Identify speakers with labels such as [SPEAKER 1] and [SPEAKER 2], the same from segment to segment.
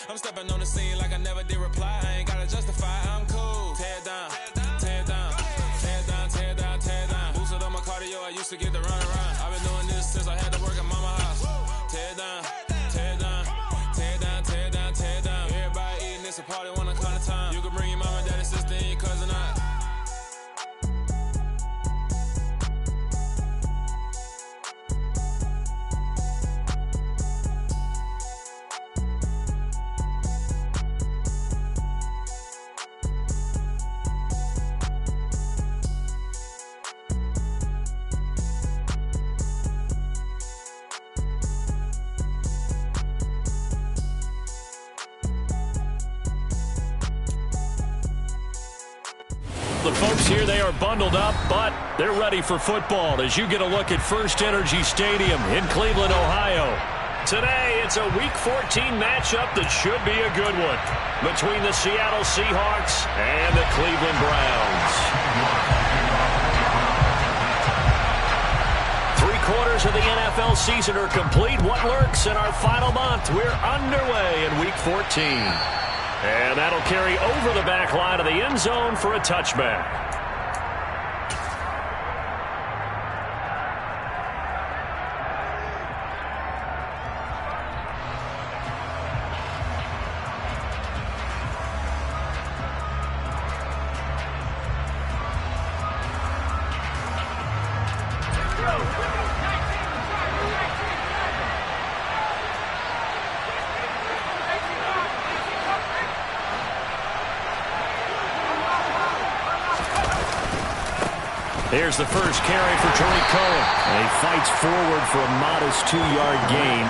[SPEAKER 1] I'm stepping on the scene like I never did reply. I ain't gotta justify, I'm cool. Tear down, tear down, tear down, tear down, tear down. Boosted on my cardio, I used to get the run around. I've been doing this since I had to work at mama house. Tear down, tear down, tear down, tear down, tear down. Everybody eating, it's a party, one kind of time. You can bring your mama, daddy, sister, and your cousin out.
[SPEAKER 2] The folks here, they are bundled up, but they're ready for football as you get a look at First Energy Stadium in Cleveland, Ohio. Today, it's a Week 14 matchup that should be a good one between the Seattle Seahawks and the Cleveland Browns. 3/4 of the NFL season are complete. What lurks in our final month? We're underway in Week 14. And that'll carry over the back line of the end zone for a touchback. Here's the first carry for Tariq Cohen. And he fights forward for a modest 2-yard gain.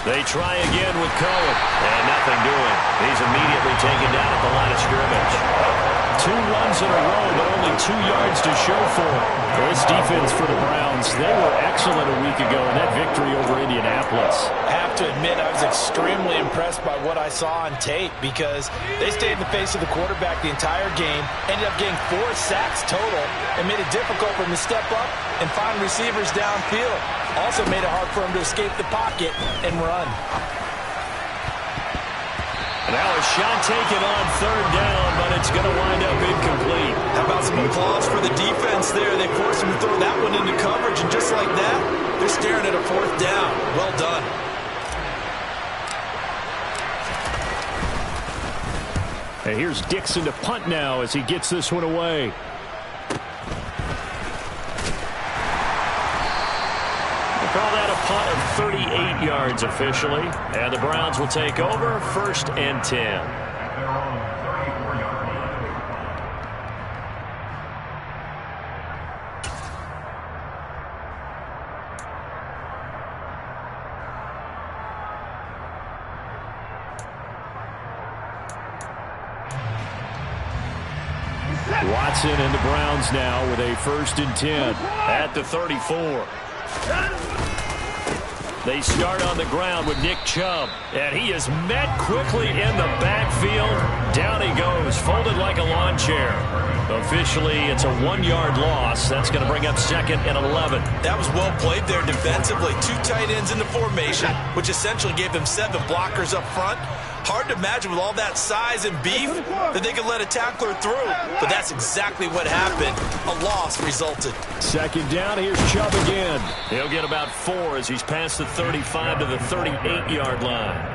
[SPEAKER 2] They try again with Cohen. And nothing doing. He's immediately taken down at the line of scrimmage. 2 runs in a row, but only 2 yards to show for it. This defense for the Browns, they were excellent a week ago in that victory over Indianapolis.
[SPEAKER 3] I have to admit, I was extremely impressed by what I saw on tape because they stayed in the face of the quarterback the entire game, ended up getting 4 sacks total, and made it difficult for him to step up and find receivers downfield. Also made it hard for him to escape the pocket and run.
[SPEAKER 2] Now a shot taken on 3rd down, but it's going to wind up incomplete.
[SPEAKER 3] How about some applause for the defense there? They forced him to throw that one into coverage, and just like that, they're staring at a 4th down. Well done.
[SPEAKER 2] And here's Dixon to punt now as he gets this one away. Call that a punt of 38 yards officially. And the Browns will take over 1st and 10. Watson and the Browns now with a 1st and 10 at the 34. They start on the ground with Nick Chubb. And he is met quickly in the backfield. Down he goes, folded like a lawn chair. Officially, it's a 1-yard loss. That's going to bring up 2nd and 11.
[SPEAKER 3] That was well played there defensively. 2 tight ends in the formation, which essentially gave them 7 blockers up front. Hard to imagine with all that size and beef that they could let a tackler through. But that's exactly what happened. A loss resulted.
[SPEAKER 2] 2nd down, here's Chubb again. He'll get about 4 as he's past the 35 to the 38-yard line.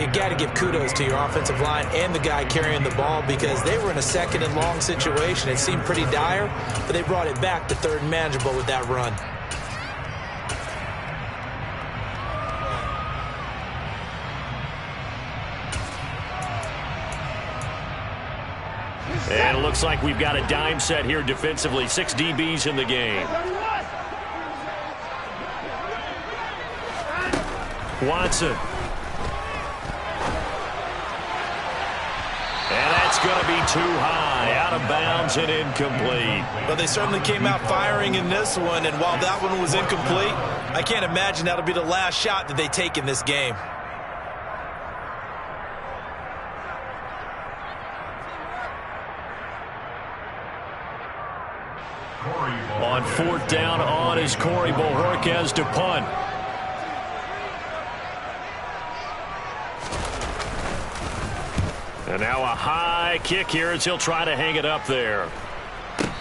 [SPEAKER 3] You got to give kudos to your offensive line and the guy carrying the ball because they were in a 2nd and long situation. It seemed pretty dire, but they brought it back to 3rd and manageable with that run.
[SPEAKER 2] And it looks like we've got a dime set here defensively. 6 DBs in the game. Watson. And that's going to be too high. Out of bounds and incomplete.
[SPEAKER 3] But they certainly came out firing in this one, and while that one was incomplete, I can't imagine that'll be the last shot that they take in this game.
[SPEAKER 2] On 4th down on is Corey Bojorquez to punt. And now a high kick here as he'll try to hang it up there.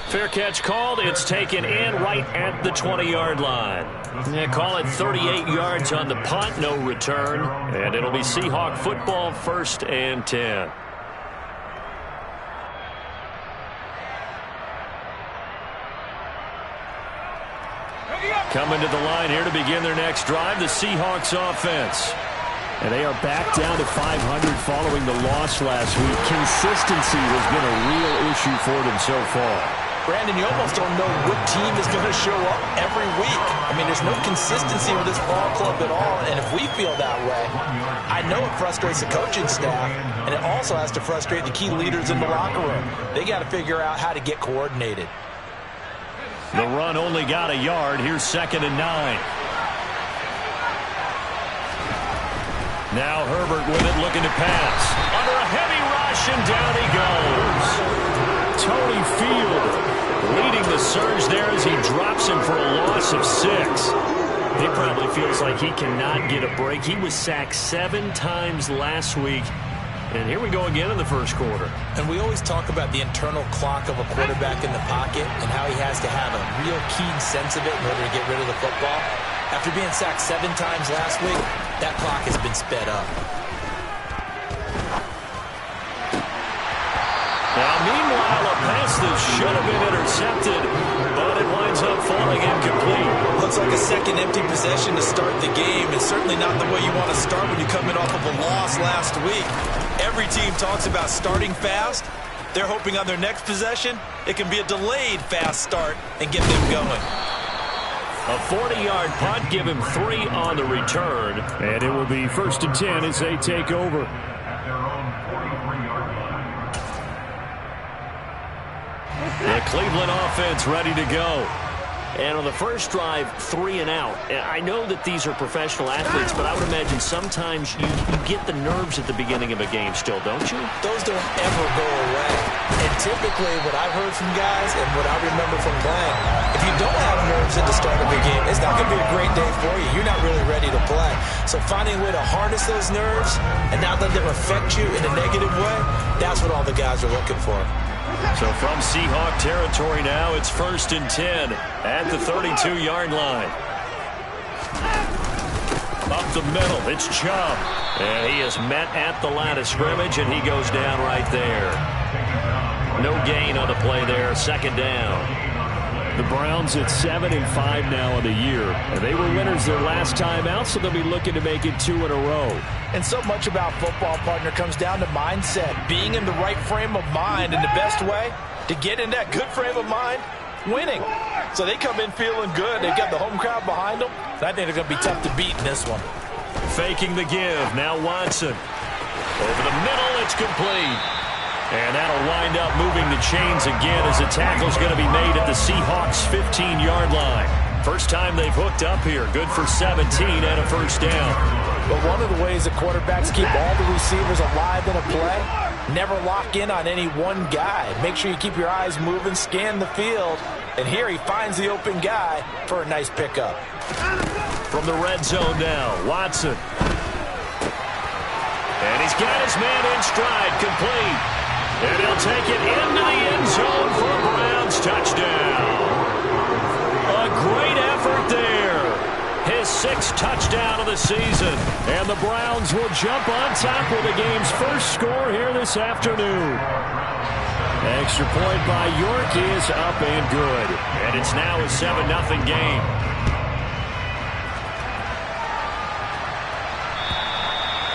[SPEAKER 2] Fair catch called. It's taken in right at the 20-yard line. Yeah, call it 38 yards on the punt, no return. And it'll be Seahawk football, 1st and 10. Coming to the line here to begin their next drive, the Seahawks offense.
[SPEAKER 4] And they are back down to 500 following the loss last week. Consistency has been a real issue for them so far.
[SPEAKER 3] Brandon, you almost don't know what team is going to show up every week. I mean, there's no consistency with this ball club at all, and if we feel that way, I know it frustrates the coaching staff, and it also has to frustrate the key leaders in the locker room. They got to figure out how to get coordinated.
[SPEAKER 2] The run only got a yard. Here's 2nd and 9. Now Herbert with it, looking to pass. Under a heavy rush, and down he goes. Tony Field leading the surge there as he drops him for a loss of 6. He probably feels like he cannot get a break. He was sacked 7 times last week. And here we go again in the 1st quarter.
[SPEAKER 3] And we always talk about the internal clock of a quarterback in the pocket and how he has to have a real keen sense of it in order to get rid of the football. After being sacked 7 times last week, that clock has been sped up.
[SPEAKER 2] Now, meanwhile, a pass that should have been intercepted, but it winds up falling incomplete.
[SPEAKER 3] Looks like a second empty possession to start the game, and certainly not the way you want to start when you're coming off of a loss last week. Every team talks about starting fast. They're hoping on their next possession, it can be a delayed fast start and get them going.
[SPEAKER 2] A 40-yard punt, give him 3 on the return.
[SPEAKER 4] And it will be 1st and 10 as they take over.
[SPEAKER 2] The Cleveland offense ready to go. And on the first drive, 3 and out. I know that these are professional athletes, but I would imagine sometimes you get the nerves at the beginning of a game still, don't you?
[SPEAKER 3] Those don't ever go away. And typically what I've heard from guys and what I remember from playing, if you don't have nerves at the start of a game, it's not going to be a great day for you. You're not really ready to play. So finding a way to harness those nerves and not let them affect you in a negative way, that's what all the guys are looking for.
[SPEAKER 2] So from Seahawk territory now, it's 1st and 10 at the 32-yard line. Up the middle, it's Chubb. And he is met at the line of scrimmage, and he goes down right there. No gain on the play there, 2nd down.
[SPEAKER 4] The Browns at 7-5 now in the year. And they were winners their last time out, so they'll be looking to make it 2 in a row.
[SPEAKER 3] And so much about football, partner, comes down to mindset. Being in the right frame of mind, and the best way to get in that good frame of mind, winning. So they come in feeling good. They've got the home crowd behind them. And I think they're going to be tough to beat in this one.
[SPEAKER 2] Faking the give. Now Watson. Over the middle, it's complete. And that'll wind up moving the chains again as the tackle's going to be made at the Seahawks' 15-yard line. First time they've hooked up here. Good for 17 and a first down.
[SPEAKER 3] But one of the ways that quarterbacks keep all the receivers alive in a play, never lock in on any one guy. Make sure you keep your eyes moving, scan the field. And here he finds the open guy for a nice pickup.
[SPEAKER 2] From the red zone now, Watson. And he's got his man in stride, complete. And he'll take it into the end zone for a Browns touchdown. A great effort there. His 6th touchdown of the season. And the Browns will jump on top with the game's first score here this afternoon. Extra point by York is up and good. And it's now a 7-0 game.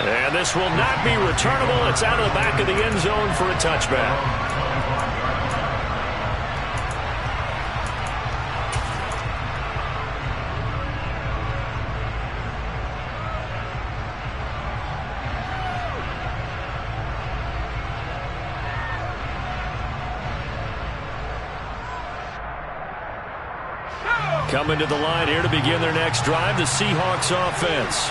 [SPEAKER 2] And this will not be returnable. It's out of the back of the end zone for a touchback. Coming to the line here to begin their next drive, the Seahawks offense.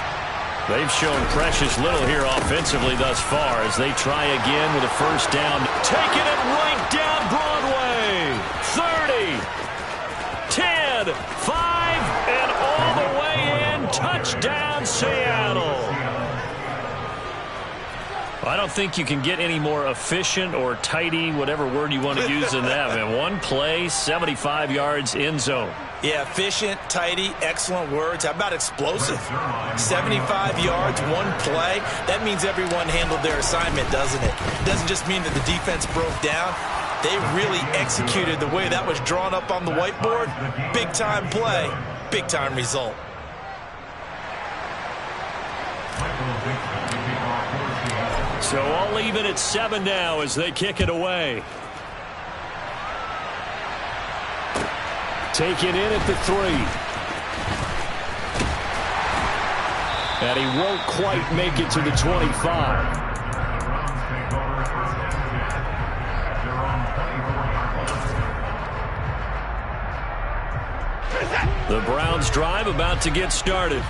[SPEAKER 2] They've shown precious little here offensively thus far as they try again with a first down. Taking it right down Broadway. 30, 10, 5, and all the way in. Touchdown, Seattle. I don't think you can get any more efficient or tidy, whatever word you want to use in that. Man, one play, 75 yards, end zone.
[SPEAKER 3] Yeah, efficient, tidy, excellent words. How about explosive? 75 yards, one play. That means everyone handled their assignment, doesn't it? It doesn't just mean that the defense broke down. They really executed the way that was drawn up on the whiteboard. Big-time play, big-time result.
[SPEAKER 2] So all even at 7 now as they kick it away. Taken in at the 3. And he won't quite make it to the 25. The Browns drive about to get started.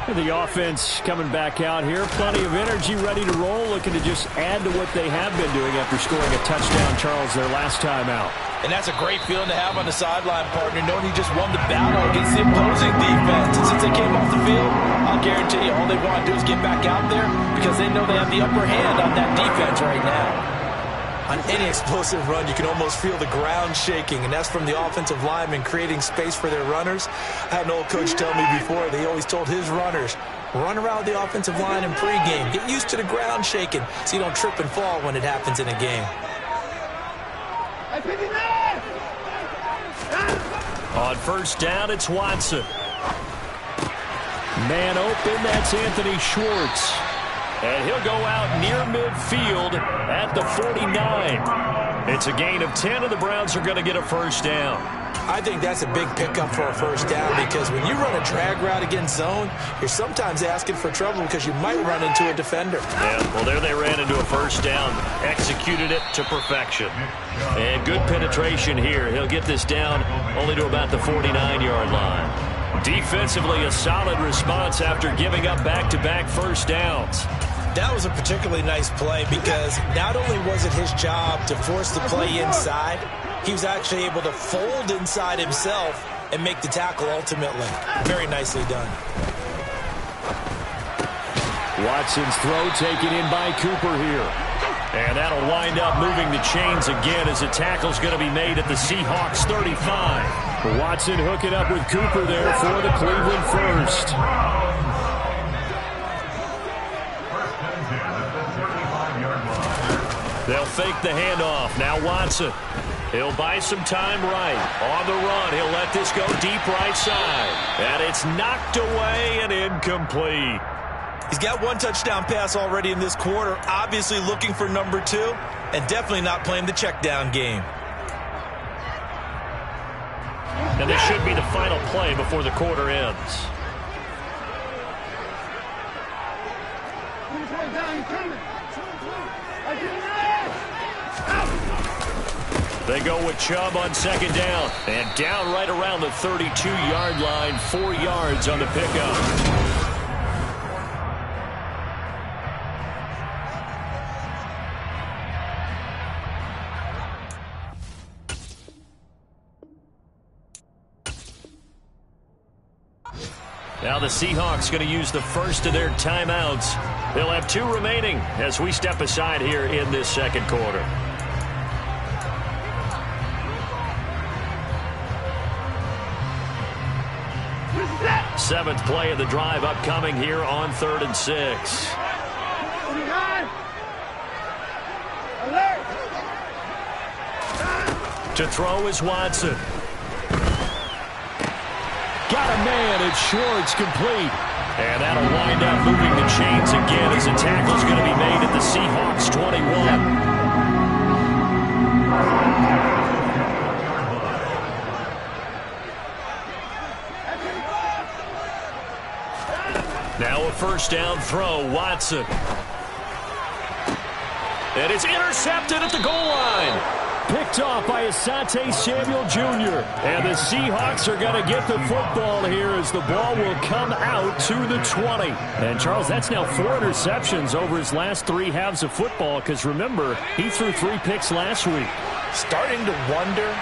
[SPEAKER 2] The offense coming back out here. Plenty of energy, ready to roll, looking to just add to what they have been doing after scoring a touchdown, Charles, their last time out.
[SPEAKER 3] And that's a great feeling to have on the sideline, partner, knowing you just won the battle against the opposing defense. And since they came off the field, I'll guarantee you all they want to do is get back out there because they know they have the upper hand on that defense right now. On any explosive run, you can almost feel the ground shaking, and that's from the offensive linemen creating space for their runners. I had an old coach tell me before, they always told his runners, run around the offensive line in pregame. Get used to the ground shaking so you don't trip and fall when it happens in a game.
[SPEAKER 2] On first down, it's Watson. Man open, that's Anthony Schwartz. And he'll go out near midfield at the 49. It's a gain of 10, and the Browns are going to get a first down.
[SPEAKER 3] I think that's a big pickup for a first down because when you run a drag route against zone, you're sometimes asking for trouble because you might run into a defender.
[SPEAKER 2] Yeah, well, there they ran into a first down, executed it to perfection. And good penetration here. He'll get this down only to about the 49-yard line. Defensively, a solid response after giving up back-to-back first downs.
[SPEAKER 3] That was a particularly nice play because not only was it his job to force the play inside, he was actually able to fold inside himself and make the tackle ultimately. Very nicely done.
[SPEAKER 2] Watson's throw taken in by Cooper here. And that'll wind up moving the chains again as the tackle's going to be made at the Seahawks 35. Watson hooking up with Cooper there for the Cleveland first. They'll fake the handoff. Now Watson. He'll buy some time right. On the run, he'll let this go deep right side. And it's knocked away and incomplete.
[SPEAKER 3] He's got one touchdown pass already in this quarter, obviously looking for number 2, and definitely not playing the check down game.
[SPEAKER 2] And this should be the final play before the quarter ends. They go with Chubb on second down. And down right around the 32-yard line, 4 yards on the pickup. Now the Seahawks going to use the first of their timeouts. They'll have 2 remaining as we step aside here in this second quarter. Seventh play of the drive upcoming here on 3rd and 6. To throw is Watson. Got a man, it's short, it's complete. And that'll wind up moving the chains again as a tackle's going to be made at the Seahawks 21. Now a first down throw, Watson. And it's intercepted at the goal line. Picked off by Asante Samuel Jr. And the Seahawks are going to get the football here as the ball will come out to the 20. And, Charles, that's now 4 interceptions over his last 3 halves of football because, remember, he threw 3 picks last week.
[SPEAKER 3] Starting to wonder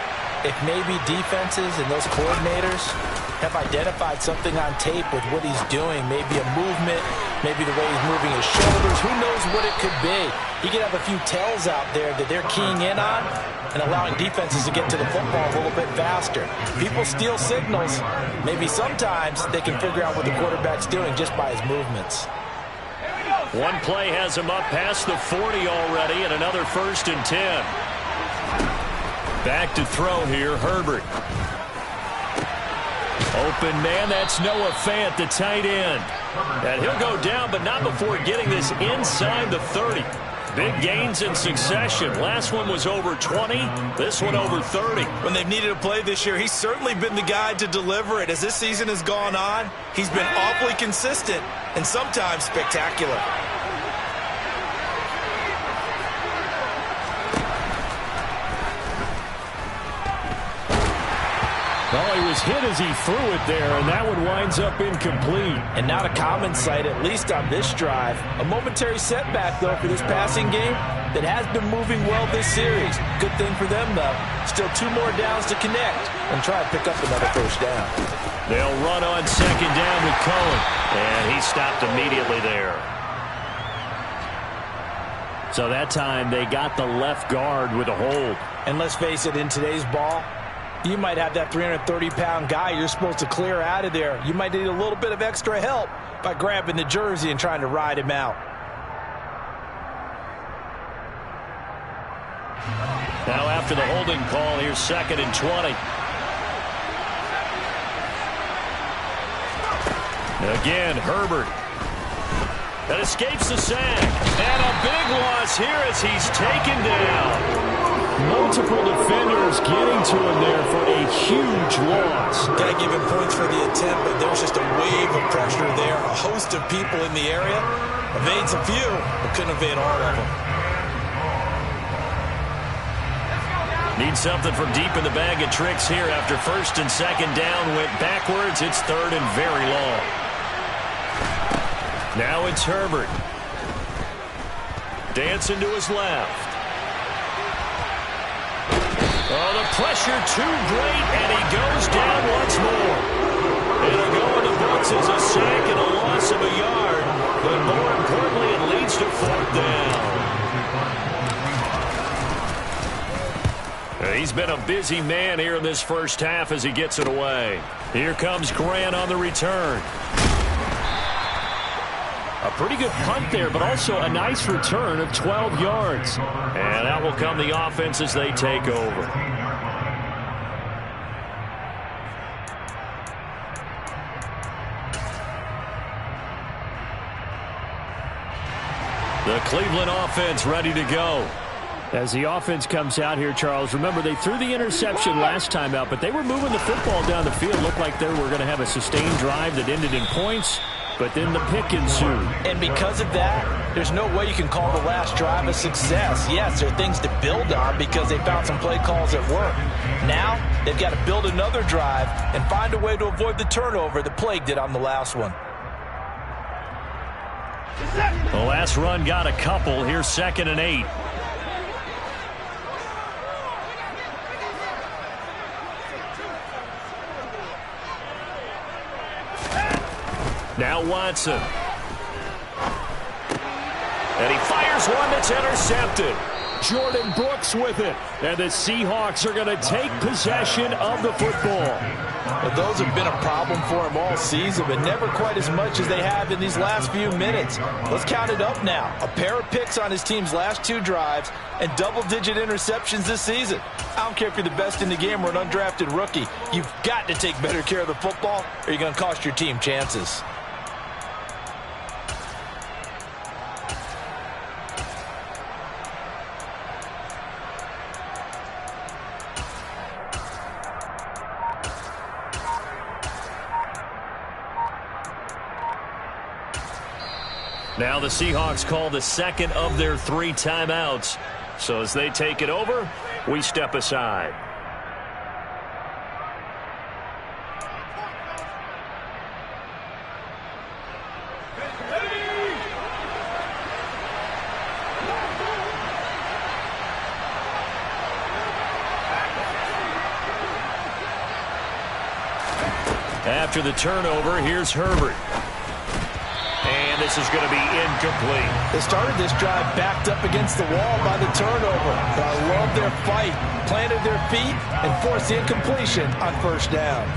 [SPEAKER 3] if maybe defenses and those coordinators have identified something on tape with what he's doing. Maybe a movement, maybe the way he's moving his shoulders. Who knows what it could be? He could have a few tells out there that they're keying in on and allowing defenses to get to the football a little bit faster. People steal signals. Maybe sometimes they can figure out what the quarterback's doing just by his movements.
[SPEAKER 2] One play has him up past the 40 already, and another 1st and 10. Back to throw here, Herbert. Open man, that's Noah Fant, the tight end. And he'll go down, but not before getting this inside the 30. Big gains in succession. Last one was over 20. This one over 30.
[SPEAKER 3] When they've needed a play this year, he's certainly been the guy to deliver it. As this season has gone on, he's been awfully consistent and sometimes spectacular.
[SPEAKER 2] Oh, he was hit as he threw it there, and that one winds up incomplete.
[SPEAKER 3] And not a common sight, at least on this drive. A momentary setback, though, for this passing game that has been moving well this series. Good thing for them, though. Still 2 more downs to connect and try to pick up another first down.
[SPEAKER 2] They'll run on second down with Cohen, and he stopped immediately there. So that time they got the left guard with a hold.
[SPEAKER 3] And let's face it, in today's ball, you might have that 330-pound guy you're supposed to clear out of there. You might need a little bit of extra help by grabbing the jersey and trying to ride him out.
[SPEAKER 2] Now after the holding call, here's 2nd and 20. Again, Herbert. That escapes the sack. And a big loss here as he's taken down. Multiple defenders getting to him there for a huge loss.
[SPEAKER 3] Got to give him points for the attempt, but there's just a wave of pressure there. A host of people in the area. Evades a few, but couldn't evade all of them.
[SPEAKER 2] Need something from deep in the bag of tricks here after 1st and 2nd down. Went backwards. It's 3rd and very long. Now it's Herbert. Dancing to his left. Oh, the pressure too great, and he goes down once more. It'll go in the books as a sack and a loss of a yard. But more importantly, it leads to 4th down. He's been a busy man here in this first half as he gets it away. Here comes Grant on the return. A pretty good punt there, but also a nice return of 12 yards. And out will come the offense as they take over. The Cleveland offense ready to go. As the offense comes out here, Charles, remember they threw the interception last time out, but they were moving the football down the field. Looked like they were going to have a sustained drive that ended in points.
[SPEAKER 4] but then the pick ensued.
[SPEAKER 3] And because of that, there's no way you can call the last drive a success. Yes, there are things to build on because they found some play calls that work. Now, they've got to build another drive and find a way to avoid the turnover that plagued it on the last one.
[SPEAKER 2] The last run got a couple. Here's 2nd and 8. Now Watson. And he fires one that's intercepted. Jordan Brooks with it. And the Seahawks are going to take possession of the football.
[SPEAKER 3] Well, those have been a problem for him all season, but never quite as much as they have in these last few minutes. Let's count it up now. A pair of picks on his team's last 2 drives and double-digit interceptions this season. I don't care if you're the best in the game or an undrafted rookie. You've got to take better care of the football or you're going to cost your team chances.
[SPEAKER 2] Now the Seahawks call the second of their 3 timeouts. So as they take it over, we step aside. After the turnover, here's Herbert. And this is going to be incomplete.
[SPEAKER 3] They started this drive backed up against the wall by the turnover. But I love their fight. Planted their feet and forced the incompletion on 1st down.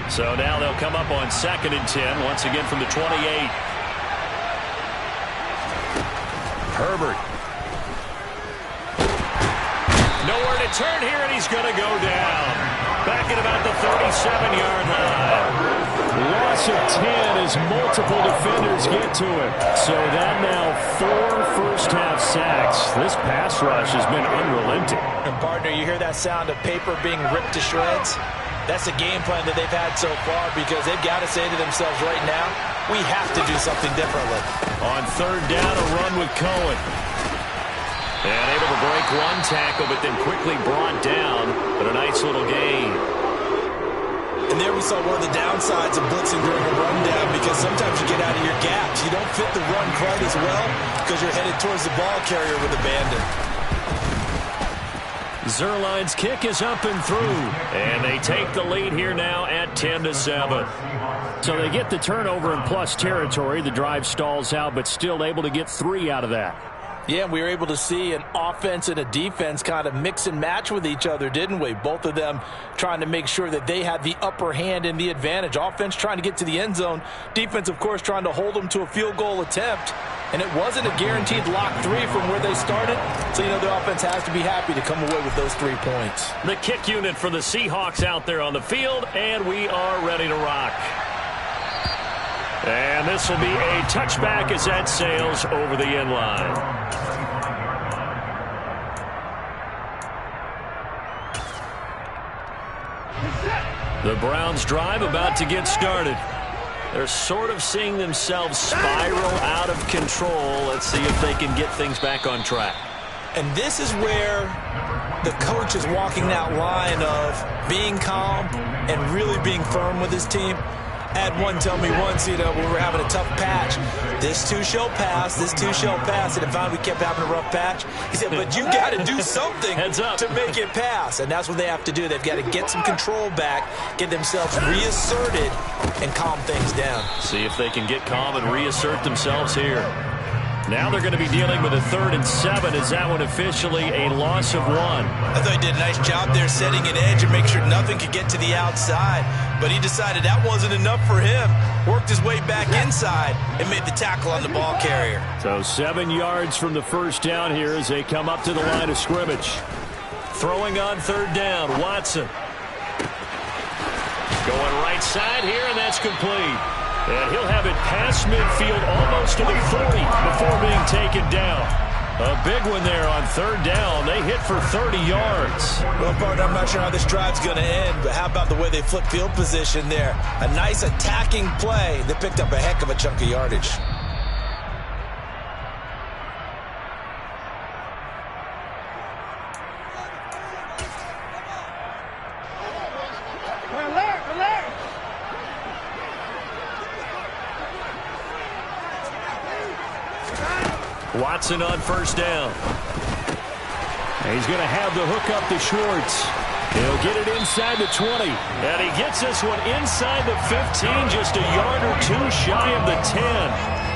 [SPEAKER 2] So now they'll come up on 2nd and 10, once again from the 28. Herbert. Nowhere to turn here, and he's going to go down. Back at about the 37-yard line.
[SPEAKER 4] Loss of 10 as multiple defenders get to it. So that now 4 first-half sacks. This pass rush has been unrelenting.
[SPEAKER 3] And, partner, you hear that sound of paper being ripped to shreds? That's the game plan that they've had so far because they've got to say to themselves right now, we have to do something differently.
[SPEAKER 2] On 3rd down, a run with Cohen. And able to break one tackle, but then quickly brought down. But a nice little gain.
[SPEAKER 3] And there we saw one of the downsides of blitzing during a rundown because sometimes you get out of your gaps. You don't fit the run quite as well because you're headed towards the ball carrier with abandon.
[SPEAKER 2] Zerline's kick is up and through. And they take the lead here now at 10-7.
[SPEAKER 4] So they get the turnover in plus territory. The drive stalls out, but still able to get 3 out of that.
[SPEAKER 3] Yeah, we were able to see an offense and a defense kind of mix and match with each other, didn't we? Both of them trying to make sure that they had the upper hand and the advantage. Offense trying to get to the end zone. Defense, of course, trying to hold them to a field goal attempt. And it wasn't a guaranteed lock 3 from where they started. So, you know, the offense has to be happy to come away with those 3 points.
[SPEAKER 2] The kick unit for the Seahawks out there on the field, and we are ready to rock. And this will be a touchback as that sails over the end line. The Browns drive about to get started. They're sort of seeing themselves spiral out of control. Let's see if they can get things back on track.
[SPEAKER 3] And this is where the coach is walking that line of being calm and really being firm with his team. I had one tell me once, you know, when we were having a tough patch, this too shall pass, this too shall pass. And if finally we kept having a rough patch, he said, but you got to do something to make it pass. And that's what they have to do. They've got to get some control back, get themselves reasserted, and calm things down.
[SPEAKER 2] See if they can get calm and reassert themselves here. Now they're going to be dealing with a 3rd and 7. Is that one officially a loss of 1?
[SPEAKER 3] I thought he did a nice job there setting an edge and make sure nothing could get to the outside. But he decided that wasn't enough for him. Worked his way back inside and made the tackle on the ball carrier.
[SPEAKER 4] So 7 yards from the first down here as they come up to the line of scrimmage.
[SPEAKER 2] Throwing on 3rd down, Watson. Going right side here, and that's complete. And he'll have it past midfield almost to the 40 before being taken down. A big one there on third down. They hit for 30 yards.
[SPEAKER 3] Well, partner, I'm not sure how this drive's going to end, but how about the way they flip field position there? A nice attacking play that picked up a heck of a chunk of yardage.
[SPEAKER 2] Watson on first down. He's going to have the hook up to Schwartz. He'll get it inside the 20. And he gets this one inside the 15, just a yard or two shy of the 10.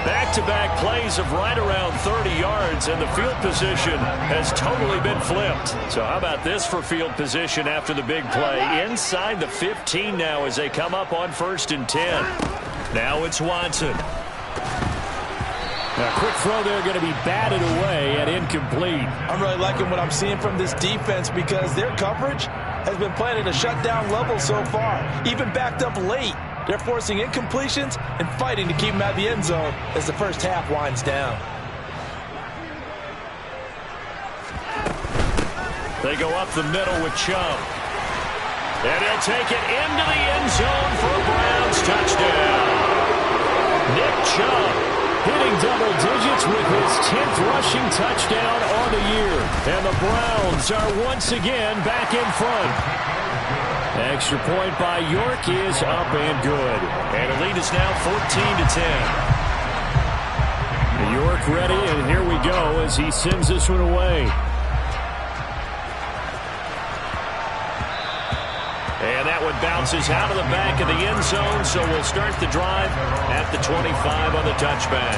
[SPEAKER 2] Back-to-back plays of right around 30 yards, and the field position has totally been flipped. So how about this for field position after the big play? Inside the 15 now as they come up on 1st and 10. Now it's Watson. A quick throw there going to be batted away and incomplete.
[SPEAKER 3] I'm really liking what I'm seeing from this defense because their coverage has been playing at a shutdown level so far. Even backed up late, they're forcing incompletions and fighting to keep them out of the end zone as the first half winds down.
[SPEAKER 2] They go up the middle with Chubb. And he'll take it into the end zone for a Browns touchdown. Nick Chubb hitting double digits with his 10th rushing touchdown on the year. And the Browns are once again back in front. Extra point by York is up and good. And the lead is now 14-10. York ready, and here we go as he sends this one away. And that one bounces out of the back of the end zone, so we'll start the drive at the 25 on the touchback.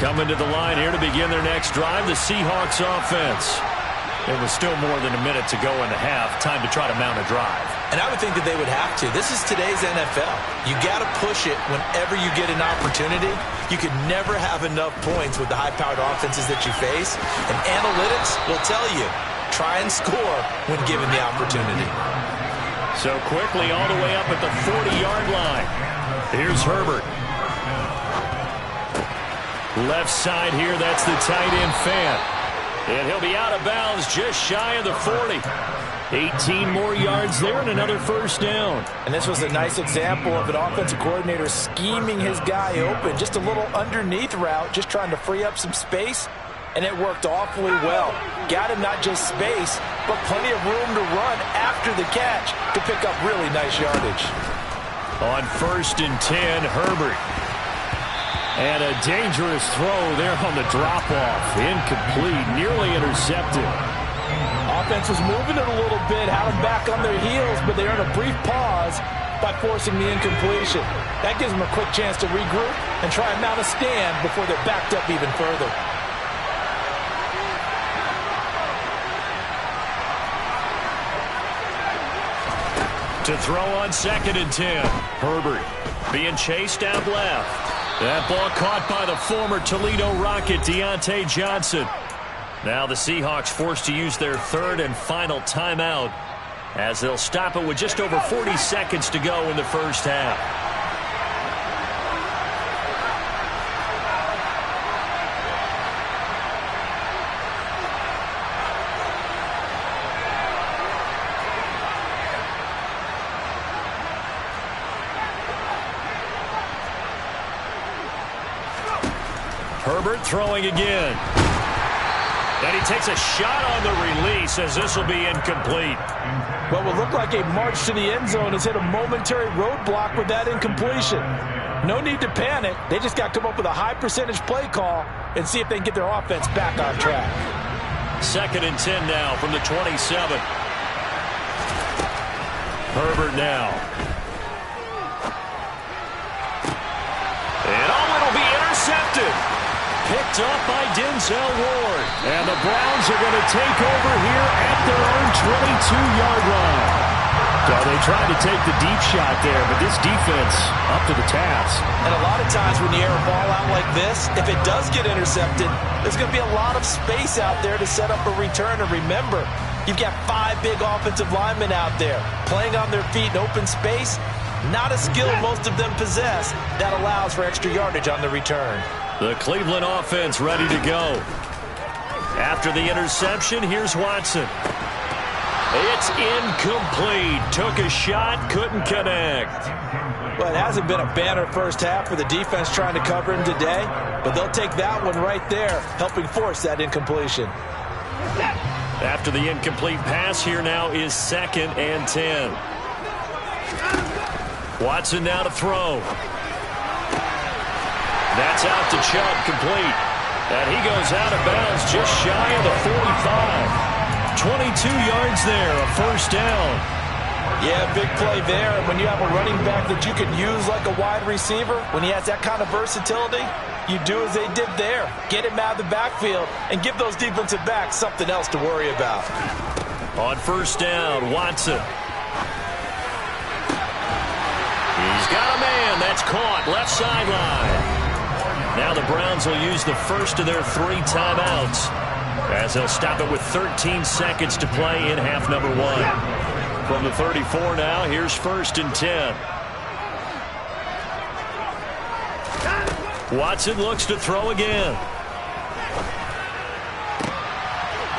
[SPEAKER 2] Coming to the line here to begin their next drive, the Seahawks offense. It was still more than a minute to go in the half. Time to try to mount a drive.
[SPEAKER 3] And I would think that they would have to. This is today's NFL. You got to push it whenever you get an opportunity. You could never have enough points with the high-powered offenses that you face. And analytics will tell you, try and score when given the opportunity.
[SPEAKER 2] So quickly all the way up at the 40-yard line. Here's Herbert. Left side here, that's the tight end Fant. And he'll be out of bounds just shy of the 40. 18 more yards there and another first down.
[SPEAKER 3] And this was a nice example of an offensive coordinator scheming his guy open. Just a little underneath route, just trying to free up some space. And it worked awfully well. Got him not just space, but plenty of room to run after the catch to pick up really nice yardage.
[SPEAKER 2] On 1st and 10, Herbert. And a dangerous throw there on the drop-off. Incomplete, nearly intercepted.
[SPEAKER 3] Offense was moving it a little bit, had them back on their heels, but they earned a brief pause by forcing the incompletion. That gives them a quick chance to regroup and try and mount a stand before they're backed up even further.
[SPEAKER 2] To throw on 2nd and 10. Herbert being chased out left. That ball caught by the former Toledo Rocket, Deontay Johnson. Now the Seahawks forced to use their 3rd and final timeout as they'll stop it with just over 40 seconds to go in the first half. Herbert throwing again. And he takes a shot on the release as this will be incomplete.
[SPEAKER 3] What will look like a march to the end zone has hit a momentary roadblock with that incompletion. No need to panic. They just got to come up with a high percentage play call and see if they can get their offense back on track.
[SPEAKER 2] 2nd and 10 now from the 27. Herbert now. And it'll be intercepted. Picked up by Denzel Ward. And the Browns are going to take over here at their own 22-yard line.
[SPEAKER 4] So they tried to take the deep shot there, but this defense up to the task.
[SPEAKER 3] And a lot of times when you air a ball out like this, if it does get intercepted, there's going to be a lot of space out there to set up a return. And remember, you've got 5 big offensive linemen out there playing on their feet in open space. Not a skill most of them possess that allows for extra yardage on the return.
[SPEAKER 2] The Cleveland offense ready to go. After the interception, here's Watson. It's incomplete. Took a shot, couldn't connect.
[SPEAKER 3] Well, it hasn't been a banner first half for the defense trying to cover him today, but they'll take that one right there, helping force that incompletion.
[SPEAKER 2] After the incomplete pass, here now is 2nd and 10. Watson now to throw. That's out to Chubb, complete. And he goes out of bounds just shy of the 45. 22 yards there, a first down.
[SPEAKER 3] Yeah, big play there. And when you have a running back that you can use like a wide receiver, when he has that kind of versatility, you do as they did there. Get him out of the backfield and give those defensive backs something else to worry about.
[SPEAKER 2] On first down, Watson. He's got a man. That's caught. Left sideline. Now the Browns will use the first of their 3 timeouts, as they'll stop it with 13 seconds to play in half number 1. From the 34 now, here's 1st and 10. Watson looks to throw again.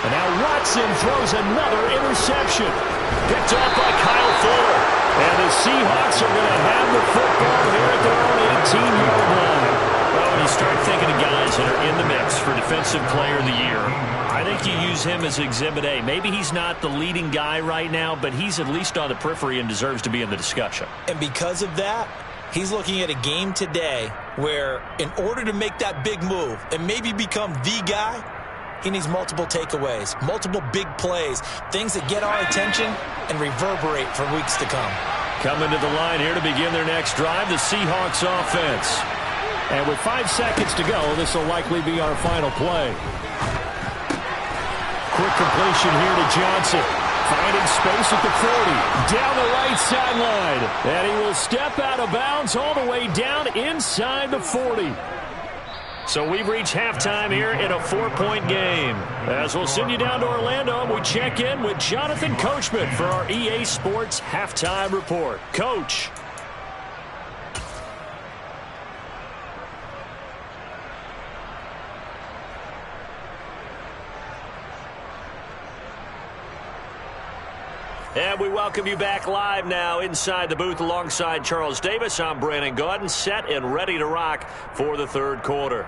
[SPEAKER 4] And now Watson throws another interception. Picked off by Kyle Fuller. And the Seahawks are going to have the football here at their own 18-yard line.
[SPEAKER 2] Well, when you start thinking of guys that are in the mix for Defensive Player of the Year, I think you use him as Exhibit A. Maybe he's not the leading guy right now, but he's at least on the periphery and deserves to be in the discussion.
[SPEAKER 3] And because of that, he's looking at a game today where in order to make that big move and maybe become the guy, he needs multiple takeaways, multiple big plays, things that get our attention and reverberate for weeks to come.
[SPEAKER 2] Coming to the line here to begin their next drive, the Seahawks offense.
[SPEAKER 4] And with 5 seconds to go, this will likely be our final play. Quick completion here to Johnson. Finding space at the 40. Down the right sideline. And he will step out of bounds all the way down inside the 40.
[SPEAKER 2] So we've reached halftime here in a 4-point game. As we'll send you down to Orlando, we check in with Jonathan Coachman for our EA Sports Halftime Report. Coach. And we welcome you back live now inside the booth alongside Charles Davis. I'm Brandon Gaudin, set and ready to rock for the 3rd quarter.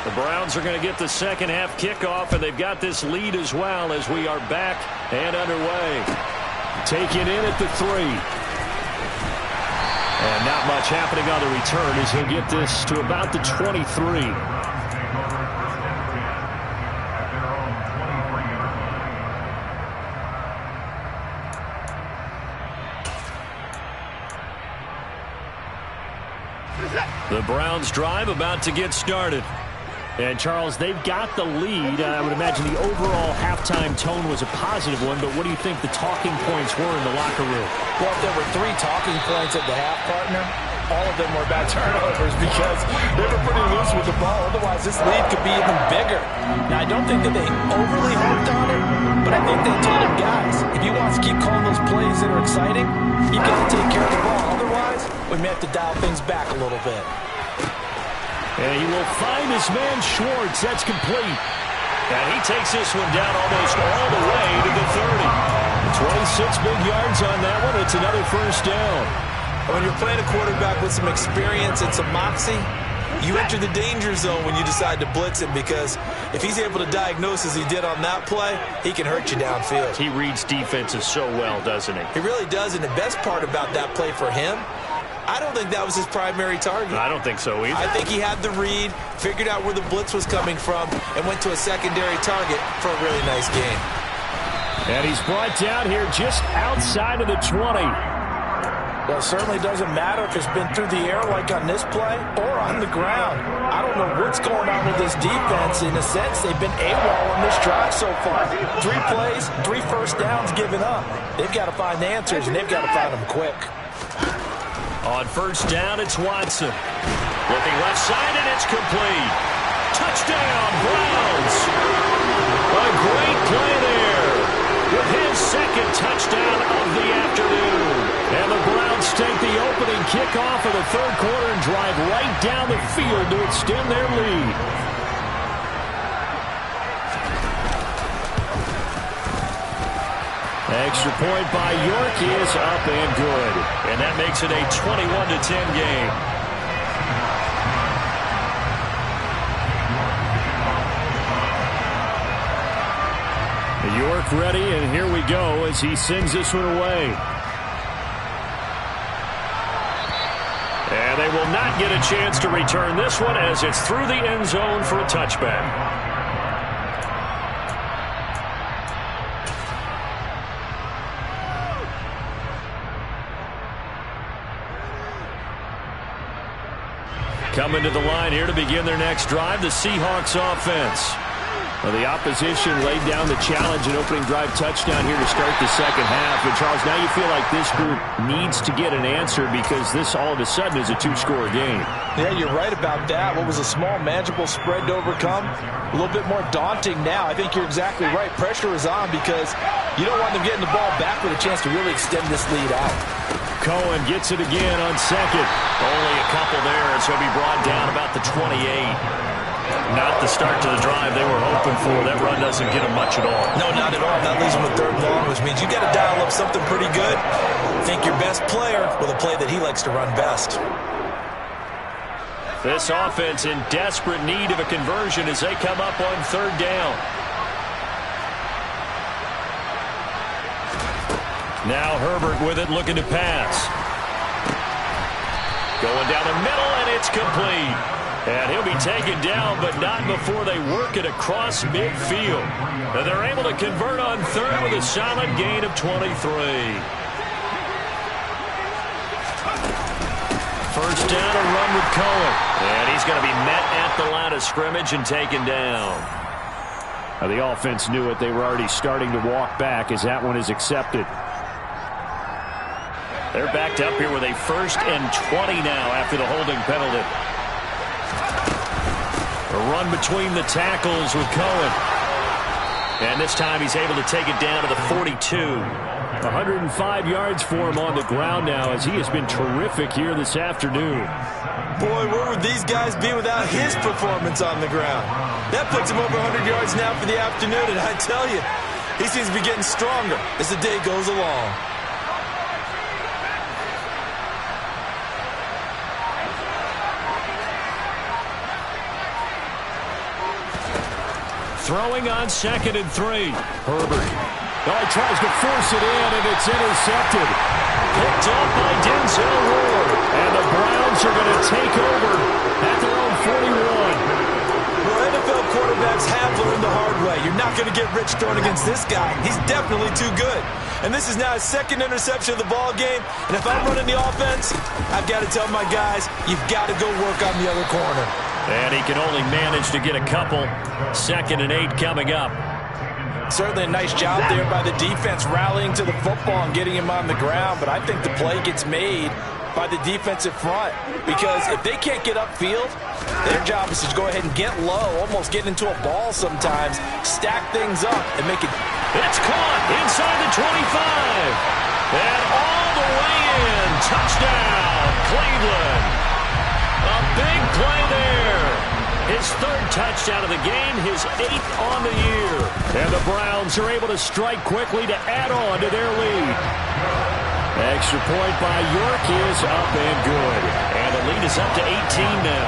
[SPEAKER 2] The Browns are going to get the second half kickoff, and they've got this lead as well as we are back and underway.
[SPEAKER 4] Taken in at the 3.
[SPEAKER 2] And not much happening on the return as he'll get this to about the 23. The Browns drive about to get started.
[SPEAKER 4] And, Charles, they've got the lead. I would imagine the overall halftime tone was a positive one, but what do you think the talking points were in the locker room?
[SPEAKER 3] Well, if there were 3 talking points at the half, partner, all of them were about turnovers because they were pretty loose with the ball. Otherwise, this lead could be even bigger. Now, I don't think that they overly harped on it, but I think they told them, guys, if you want to keep calling those plays that are exciting, you've got to take care of the ball. Otherwise, we may have to dial things back a little bit.
[SPEAKER 2] And he will find his man Schwartz. That's complete. And he takes this one down almost all the way to the 30. 26 big yards on that one. It's another first down.
[SPEAKER 3] When you're playing a quarterback with some experience and some moxie, You enter the danger zone when you decide to blitz him, because if he's able to diagnose as he did on that play, he can hurt you downfield.
[SPEAKER 2] He reads defenses so well, doesn't he?
[SPEAKER 3] He really does, and the best part about that play for him, I don't think that was his primary target.
[SPEAKER 2] I don't think so either.
[SPEAKER 3] I think he had the read, figured out where the blitz was coming from, and went to a secondary target for a really nice gain.
[SPEAKER 4] And he's brought down here just outside of the 20.
[SPEAKER 3] Well, it certainly doesn't matter if it's been through the air like on this play or on the ground. I don't know what's going on with this defense. In a sense, they've been AWOL on this drive so far. 3 plays, 3 first downs given up. They've got to find the answers, and they've got to find them quick.
[SPEAKER 2] On first down, it's Watson. Looking left side, and it's complete. Touchdown, Browns. A great play there with his second touchdown of the afternoon. And the Browns take the opening kickoff of the third quarter and drive right down the field to extend their lead. Extra point by York is up and good. And that makes it a 21-10 game. York ready, and here we go as he sends this one away. And they will not get a chance to return this one as it's through the end zone for a touchback. Coming to the line here to begin their next drive, the Seahawks offense. Well, the opposition laid down the challenge and opening drive touchdown here to start the second half. And, Charles, now you feel like this group needs to get an answer because this all of a sudden is a 2-score game.
[SPEAKER 3] Yeah, you're right about that. What was a small, manageable spread to overcome, a little bit more daunting now. I think you're exactly right. Pressure is on because you don't want them getting the ball back with a chance to really extend this lead out.
[SPEAKER 2] Cohen gets it again on second. Only a couple there, so he'll be brought down about the 28. Not the start to the drive they were hoping for. That run doesn't get them much at all.
[SPEAKER 3] No, not at all. That leaves them with third and long, which means you got to dial up something pretty good. Think your best player with a play that he likes to run best.
[SPEAKER 2] This offense in desperate need of a conversion as they come up on third down. Now Herbert with it, looking to pass. Going down the middle, and it's complete. And he'll be taken down, but not before they work it across midfield. And they're able to convert on third with a solid gain of 23. First down, a run with Cohen. And he's going to be met at the line of scrimmage and taken down.
[SPEAKER 4] Now the offense knew it. They were already starting to walk back as that one is accepted.
[SPEAKER 2] They're backed up here with a 1st and 20 now after the holding penalty. A run between the tackles with Cohen. And this time he's able to take it down to the 42.
[SPEAKER 4] 105 yards for him on the ground now as he has been terrific here this afternoon.
[SPEAKER 3] Boy, where would these guys be without his performance on the ground? That puts him over 100 yards now for the afternoon, and I tell you, he seems to be getting stronger as the day goes along.
[SPEAKER 2] Throwing on 2nd and 3.
[SPEAKER 4] Herbert. Oh, he tries to force it in, and it's intercepted.
[SPEAKER 2] Picked up by Denzel Ward.
[SPEAKER 4] And the Browns are going to take over at their own 41.
[SPEAKER 3] Well, NFL quarterbacks have learned the hard way. You're not going to get rich throwing against this guy. He's definitely too good. And this is now his 2nd interception of the ball game. And if I'm running the offense, I've got to tell my guys, you've got to go work on the other corner.
[SPEAKER 2] And he can only manage to get a couple. 2nd and 8 coming up.
[SPEAKER 3] Certainly a nice job there by the defense rallying to the football and getting him on the ground. But I think the play gets made by the defensive front. Because if they can't get upfield, their job is to go ahead and get low, almost get into a ball sometimes, stack things up, and make it.
[SPEAKER 2] It's caught inside the 25. And all the way in. Touchdown, Cleveland. A big play there. His 3rd touchdown of the game, his 8th on the year.
[SPEAKER 4] And the Browns are able to strike quickly to add on to their lead. Extra point by York is up and good.
[SPEAKER 2] And the lead is up to 18 now.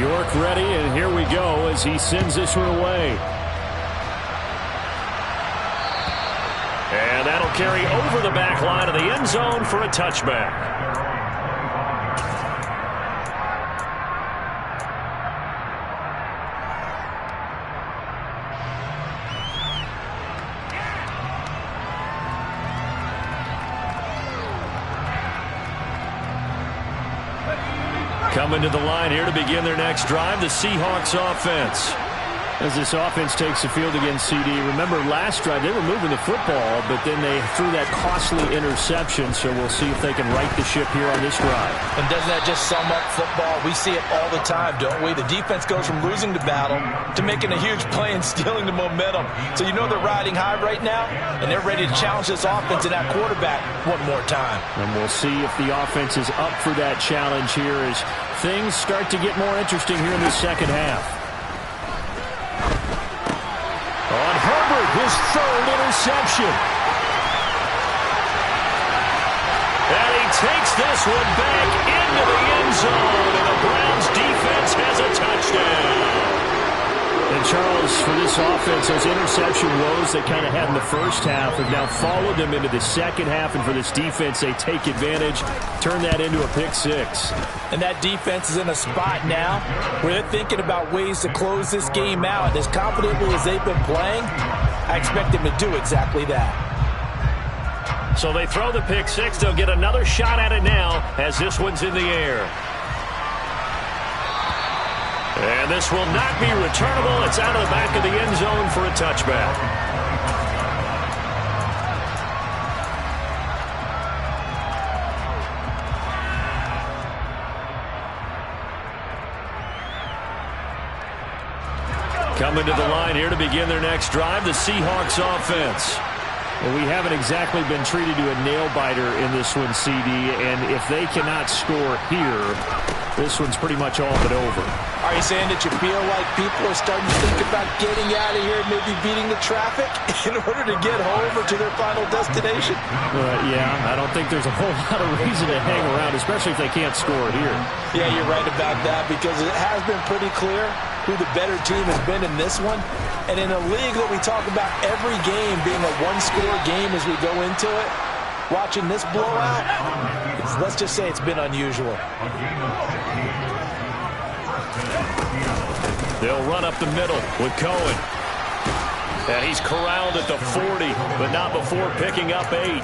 [SPEAKER 4] York ready, and here we go as he sends this one away. And that'll carry over the back line of the end zone for a touchback. Coming to the line here to begin their next drive, the Seahawks offense. As this offense takes the field against CD, remember last drive they were moving the football, but then they threw that costly interception, so we'll see if they can right the ship here on this drive.
[SPEAKER 3] And doesn't that just sum up football? We see it all the time, don't we? The defense goes from losing the battle to making a huge play and stealing the momentum. So you know they're riding high right now, and they're ready to challenge this offense and that quarterback one more time. And
[SPEAKER 4] we'll see if the offense is up for that challenge here as things start to get more interesting here in the second half. On Herbert, his third interception. And he takes this one back into the end zone, and the Browns defense has a touchdown. And Charles, for this offense, those interception woes they kind of had in the first half have now followed them into the second half, and for this defense, they take advantage, turn that into a pick six.
[SPEAKER 3] And that defense is in a spot now where they're thinking about ways to close this game out. As confidently as they've been playing, I expect them to do exactly that.
[SPEAKER 2] So they throw the pick six. They'll get another shot at it now as this one's in the air. And this will not be returnable. It's out of the back of the end zone for a touchback. Coming to the line here to begin their next drive, the Seahawks offense. Well, we haven't exactly been treated to a nail-biter in this one, CD, and if they cannot score here, this one's pretty much all but over.
[SPEAKER 3] Are you saying that you feel like people are starting to think about getting out of here and maybe beating the traffic in order to get home or to their final destination?
[SPEAKER 4] Yeah, I don't think there's a whole lot of reason to hang around, especially if they can't score here.
[SPEAKER 3] Yeah, you're right about that because it has been pretty clear who the better team has been in this one. And in a league that we talk about every game being a one-score game as we go into it, watching this blowout, let's just say it's been unusual.
[SPEAKER 2] They'll run up the middle with Cohen. And he's corralled at the 40, but not before picking up 8.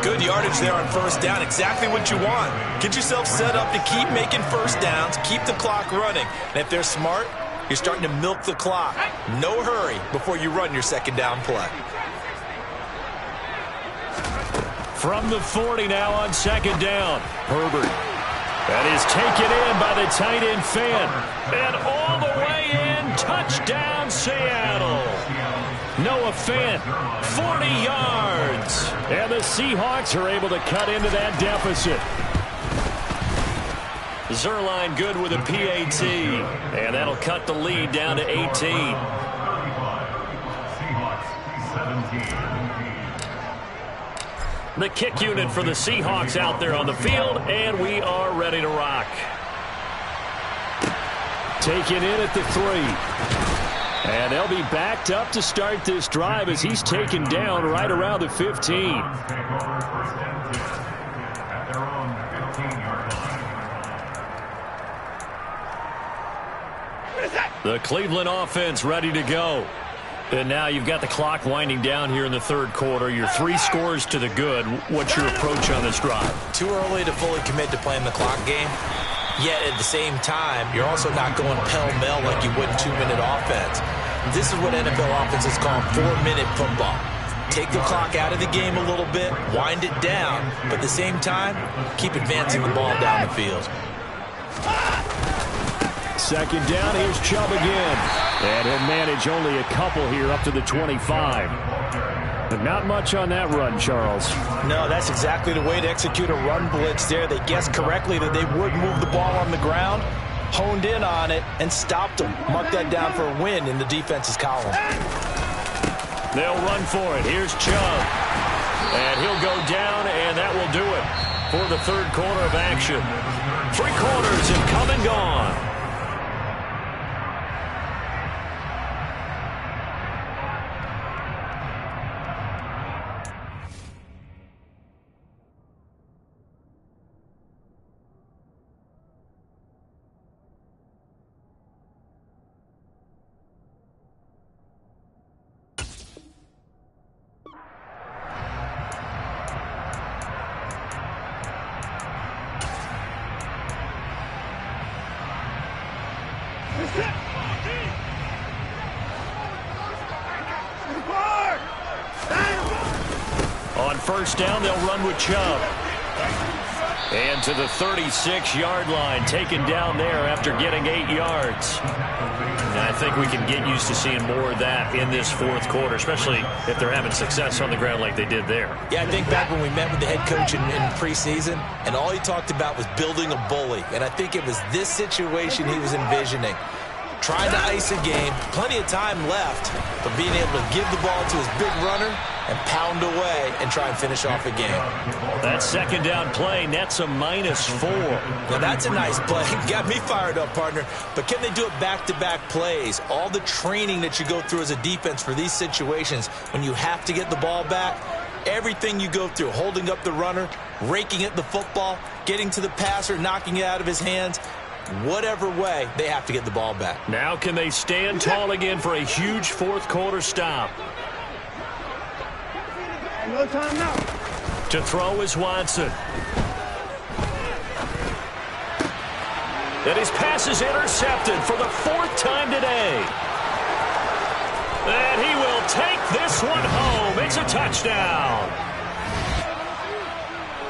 [SPEAKER 3] Good yardage there on first down. Exactly what you want. Get yourself set up to keep making first downs, keep the clock running. And if they're smart, you're starting to milk the clock. No hurry before you run your second down play.
[SPEAKER 2] From the 40 now on second down. Herbert. That is taken in by the tight end Fan. And all the way in. Touchdown, Seattle. Noah Fant, 40 yards. And the Seahawks are able to cut into that deficit. Zerline good with a PAT. And that'll cut the lead down to 18. The kick unit for the Seahawks out there on the field, and we are ready to rock.
[SPEAKER 4] Taken in at the 3. And they'll be backed up to start this drive as he's taken down right around the 15.
[SPEAKER 2] The Cleveland offense ready to go. And now you've got the clock winding down here in the third quarter. You're 3 scores to the good. What's your approach on this drive?
[SPEAKER 3] Too early to fully commit to playing the clock game. Yet at the same time, you're also not going pell-mell like you would in 2-minute offense. This is what NFL offenses call 4-minute football. Take the clock out of the game a little bit, wind it down, but at the same time, keep advancing the ball down the field.
[SPEAKER 4] Second down, here's Chubb again. And he'll manage only a couple here up to the 25. But not much on that run, Charles.
[SPEAKER 3] No, that's exactly the way to execute a run blitz there. They guessed correctly that they would move the ball on the ground, honed in on it, and stopped them. Mark that down for a win in the defense's column.
[SPEAKER 2] They'll run for it. Here's Chubb. And he'll go down, and that will do it for the third quarter of action. 3 quarters have come and gone. On first down, they'll run with Chubb. And to the 36-yard line, taken down there after getting 8 yards. And I think we can get used to seeing more of that in this fourth quarter, especially if they're having success on the ground like they did there.
[SPEAKER 3] Yeah, I think back when we met with the head coach in preseason, and all he talked about was building a bully. And I think it was this situation he was envisioning. Trying to ice a game, plenty of time left, but being able to give the ball to his big runner and pound away and try and finish off a game.
[SPEAKER 2] That second down play nets a -4.
[SPEAKER 3] Now that's a nice play. Got me fired up, partner. But can they do it back-to-back plays? All the training that you go through as a defense for these situations, when you have to get the ball back, everything you go through, holding up the runner, raking at the football, getting to the passer, knocking it out of his hands, whatever way, they have to get the ball back.
[SPEAKER 2] Now can they stand tall again for a huge fourth quarter stop?
[SPEAKER 5] No time now.
[SPEAKER 2] To throw is Watson. And his pass is intercepted for the 4th time today. And he will take this one home. It's a touchdown.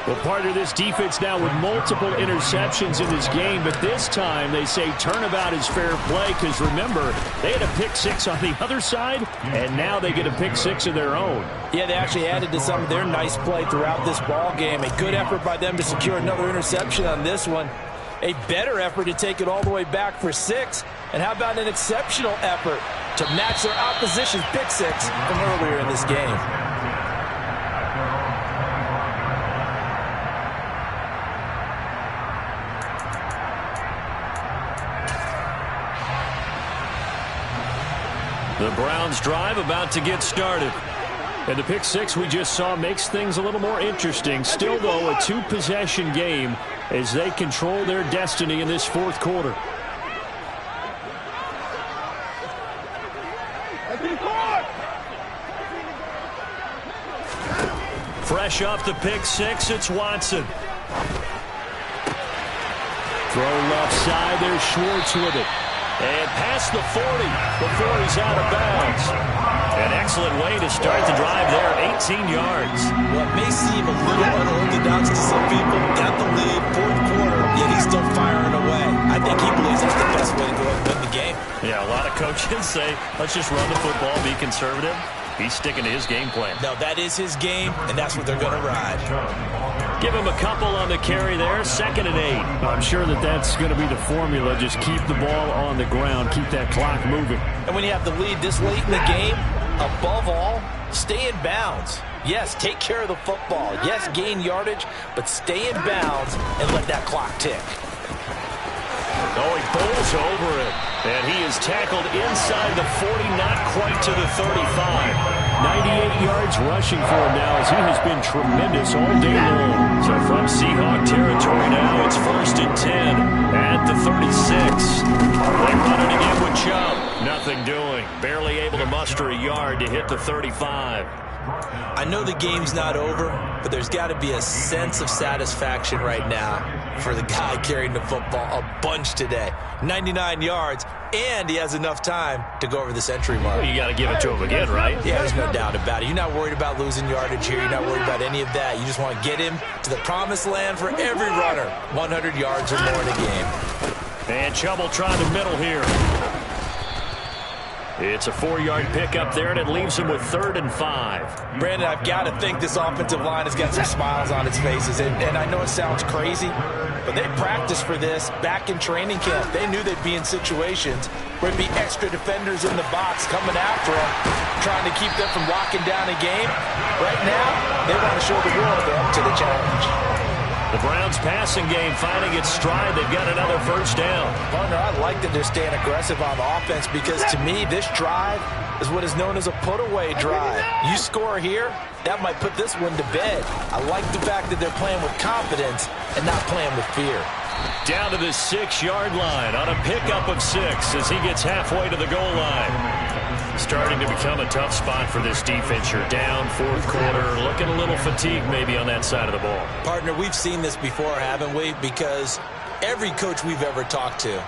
[SPEAKER 2] Well, partner, this defense now with multiple interceptions in this game, but this time they say turnabout is fair play because, remember, they had a pick 6 on the other side, and now they get a pick 6 of their own.
[SPEAKER 3] Yeah, they actually added to some of their nice play throughout this ball game. A good effort by them to secure another interception on this one. A better effort to take it all the way back for 6. And how about an exceptional effort to match their opposition's pick 6 from earlier in this game?
[SPEAKER 2] The Browns drive about to get started. And the pick 6 we just saw makes things a little more interesting. Still, though, a 2-possession game as they control their destiny in this fourth quarter. Fresh off the pick 6, it's Watson. Throw left side, there's Schwartz with it. And past the 40 before he's out of bounds. An excellent way to start the drive there, 18 yards.
[SPEAKER 3] Well, it may seem a little unorthodox to some people. Got the lead, fourth quarter, yet he's still firing away. I think he believes that's the best way to go and win the game.
[SPEAKER 2] Yeah, a lot of coaches say, let's just run the football, be conservative. He's sticking to his game plan.
[SPEAKER 3] No, that is his game, and that's what they're going to ride.
[SPEAKER 2] Give him a couple on the carry there, 2nd and 8.
[SPEAKER 4] I'm sure that's going to be the formula. Just keep the ball on the ground, keep that clock moving.
[SPEAKER 3] And when you have the lead this late in the game, above all, stay in bounds. Yes, take care of the football. Yes, gain yardage, but stay in bounds and let that clock tick.
[SPEAKER 2] Oh, he bowls over it. And he is tackled inside the 40, not quite to the 35. 98 yards rushing for him now as he has been tremendous all day long. So from Seahawk territory now, it's 1st and 10 at the 36. They run it again with Chubb. Nothing doing. Barely able to muster a yard to hit the 35.
[SPEAKER 3] I know the game's not over, but there's got to be a sense of satisfaction right now for the guy carrying the football a bunch today. 99 yards, and he has enough time to go over the century mark.
[SPEAKER 2] Well, you got to give it to him again, right?
[SPEAKER 3] Yeah, there's no doubt about it. You're not worried about losing yardage here. You're not worried about any of that. You just want to get him to the promised land for every runner. 100 yards or more in a game.
[SPEAKER 2] And Chubb will try the middle here. It's a 4-yard pickup there, and it leaves him with 3rd and 5.
[SPEAKER 3] Brandon, I've got to think this offensive line has got some smiles on its faces. And I know it sounds crazy, but they practiced for this back in training camp. They knew they'd be in situations where there'd be extra defenders in the box coming after them, trying to keep them from locking down a game. Right now, they want to show the world they're up to the challenge.
[SPEAKER 2] The Browns passing game finding its stride. They've got another 1st down.
[SPEAKER 3] Partner, I like that they're staying aggressive on offense because, to me, this drive is what is known as a put-away drive. You score here, that might put this one to bed. I like the fact that they're playing with confidence and not playing with fear.
[SPEAKER 2] Down to the 6-yard line on a pickup of 6 as he gets halfway to the goal line. Starting to become a tough spot for this defense. You're down, fourth quarter, looking a little fatigued maybe on that side of the ball.
[SPEAKER 3] Partner, we've seen this before, haven't we? Because Every coach we've ever talked to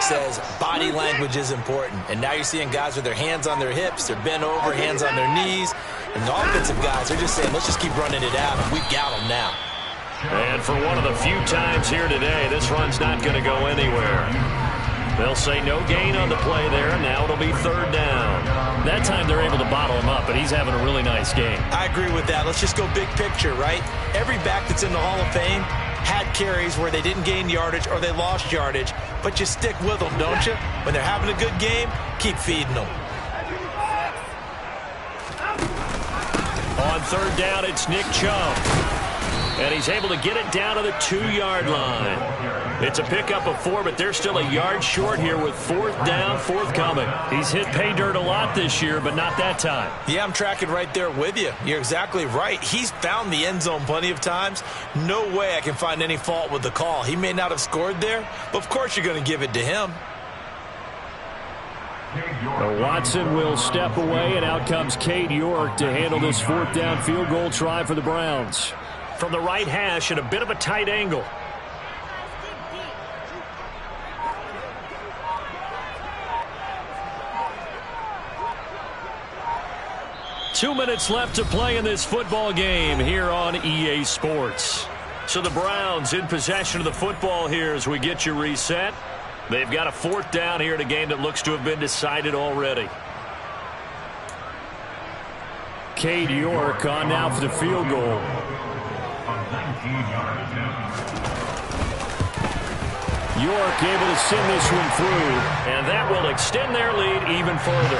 [SPEAKER 3] says body language is important. And now you're seeing guys with their hands on their hips, they're bent over, hands on their knees. And the offensive guys are just saying, let's just keep running it out, and we've got them now.
[SPEAKER 2] And for one of the few times here today, this run's not going to go anywhere. They'll say no gain on the play there, and now it'll be third down. That time they're able to bottle him up, but he's having a really nice game.
[SPEAKER 3] I agree with that. Let's just go big picture, right? Every back that's in the Hall of Fame had carries where they didn't gain yardage or they lost yardage, but you stick with them, don't you? When they're having a good game, keep feeding them.
[SPEAKER 2] On third down, it's Nick Chubb. And he's able to get it down to the 2-yard line. It's a pickup of 4, but they're still a yard short here with fourth down forthcoming. He's hit pay dirt a lot this year, but not that time.
[SPEAKER 3] Yeah, I'm tracking right there with you. You're exactly right. He's found the end zone plenty of times. No way I can find any fault with the call. He may not have scored there, but of course you're going to give it to him.
[SPEAKER 2] Watson will step away, and out comes Cade York to handle this fourth down field goal try for the Browns. From the right hash at a bit of a tight angle. Two minutes left to play in this football game here on EA Sports. So the Browns in possession of the football here as we get you reset. They've got a fourth down here in a game that looks to have been decided already. Cade York on now for the field goal. York able to send this one through, and that will extend their lead even further.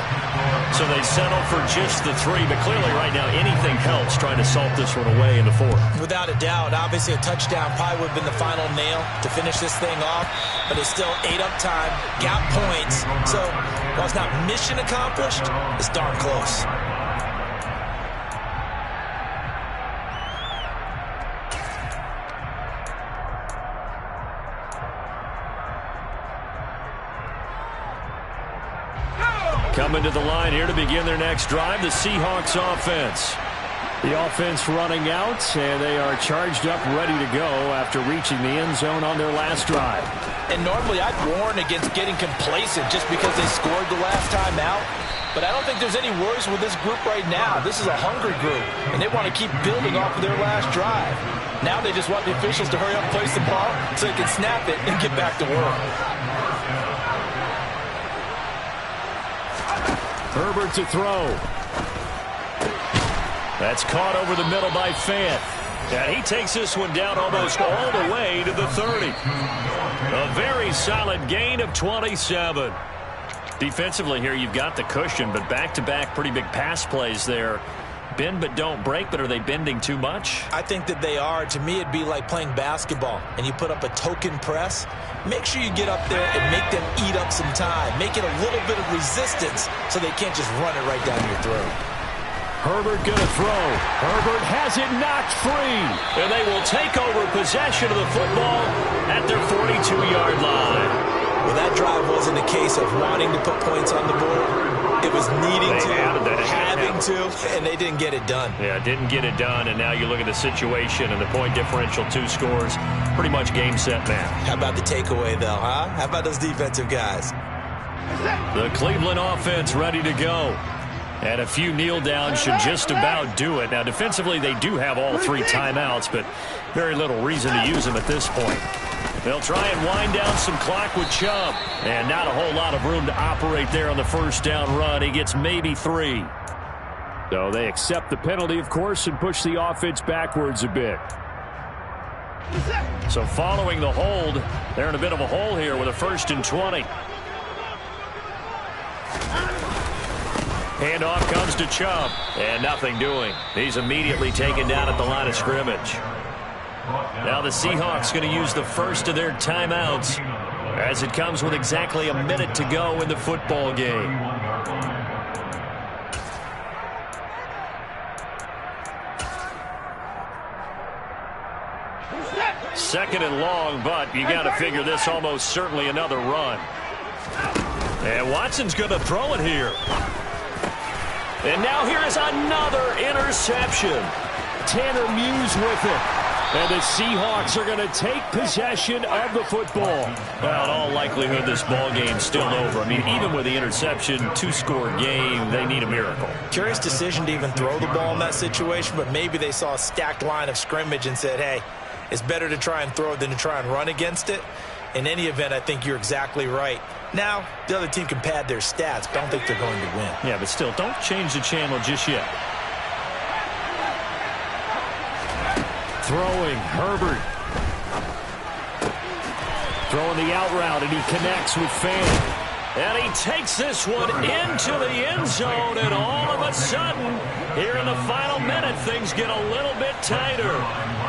[SPEAKER 2] So they settle for just the 3, but clearly right now anything helps trying to salt this one away in the 4th.
[SPEAKER 3] Without a doubt, obviously a touchdown probably would have been the final nail to finish this thing off, but it's still 8 up time, got points. So while it's not mission accomplished, it's darn close.
[SPEAKER 2] Coming to the line here to begin their next drive, the Seahawks offense. The offense running out, and they are charged up, ready to go after reaching the end zone on their last drive.
[SPEAKER 3] And normally I'd warn against getting complacent just because they scored the last time out. But I don't think there's any worries with this group right now. This is a hungry group, and they want to keep building off of their last drive. Now they just want the officials to hurry up and place the ball so they can snap it and get back to work.
[SPEAKER 2] Herbert to throw. That's caught over the middle by Fant. And he takes this one down almost all the way to the 30. A very solid gain of 27. Defensively here, you've got the cushion, but back-to-back pretty big pass plays there. Bend but don't break, but are they bending too much?
[SPEAKER 3] I think that they are. To me, it'd be like playing basketball, and you put up a token press. Make sure you get up there and make them eat up some time. Make it a little bit of resistance so they can't just run it right down your throat.
[SPEAKER 2] Herbert gonna throw. Herbert has it knocked free. And they will take over possession of the football at their 42-yard line.
[SPEAKER 3] Well, that drive wasn't a case of wanting to put points on the board. It was needing to, having to, and they didn't get it done.
[SPEAKER 2] Yeah, didn't get it done, and now you look at the situation and the point differential, 2 scores, pretty much game, set, match.
[SPEAKER 3] How about the takeaway, though, huh? How about those defensive guys?
[SPEAKER 2] The Cleveland offense ready to go. And a few kneel downs should just about do it. Now, defensively, they do have all 3 timeouts, but very little reason to use them at this point. They'll try and wind down some clock with Chubb. And not a whole lot of room to operate there on the first down run. He gets maybe 3. So they accept the penalty, of course, and push the offense backwards a bit. So following the hold, they're in a bit of a hole here with a 1st and 20. Handoff comes to Chubb, and nothing doing. He's immediately taken down at the line of scrimmage. Now the Seahawks going to use the first of their timeouts as it comes with exactly a minute to go in the football game. Second and long, but you got to figure this almost certainly another run. And Watson's going to throw it here. And now here is another interception. Tanner Muse with it.
[SPEAKER 4] And the Seahawks are going to take possession of the football.
[SPEAKER 2] Well, in all likelihood, this ball game's still over. I mean, even with the interception, two-score game, they need a miracle.
[SPEAKER 3] Curious decision to even throw the ball in that situation, but maybe they saw a stacked line of scrimmage and said, hey, it's better to try and throw than to try and run against it. In any event, I think you're exactly right. Now, the other team can pad their stats, but I don't think they're going to win.
[SPEAKER 2] Yeah, but still, don't change the channel just yet.
[SPEAKER 4] Throwing, Herbert. Throwing the out route, and he connects with Fan.
[SPEAKER 2] And he takes this one into the end zone, and all of a sudden, here in the final minute, things get a little bit tighter.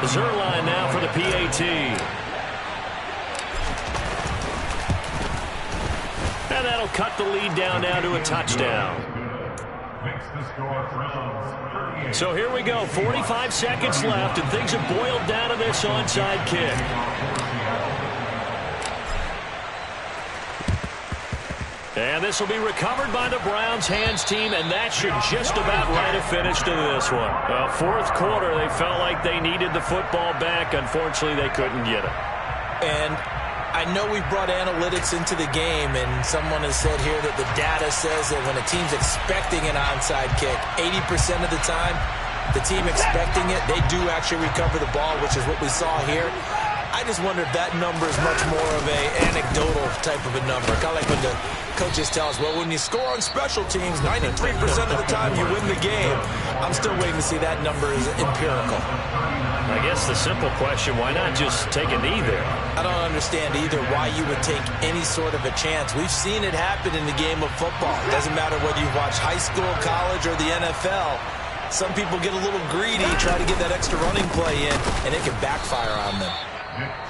[SPEAKER 2] Zerline now for the PAT. And that'll cut the lead down now to a touchdown. So here we go, 45 seconds left, and things have boiled down to this onside kick. And this will be recovered by the Browns hands team, and that should just about write a finish to this one. Well, fourth quarter, they felt like they needed the football back. Unfortunately, they couldn't get it.
[SPEAKER 3] And I know we've brought analytics into the game, and someone has said here that the data says that when a team's expecting an onside kick, 80% of the time, the team expecting it, they do actually recover the ball, which is what we saw here. I just wonder if that number is much more of an anecdotal type of a number. Kind of like when the coaches tell us, well, when you score on special teams, 93% of the time you win the game. I'm still waiting to see that number is empirical.
[SPEAKER 2] I guess the simple question, why not just take a knee there?
[SPEAKER 3] I don't understand either why you would take any sort of a chance. We've seen it happen in the game of football. It doesn't matter whether you watch high school, college, or the NFL. Some people get a little greedy, try to get that extra running play in, and it can backfire on them.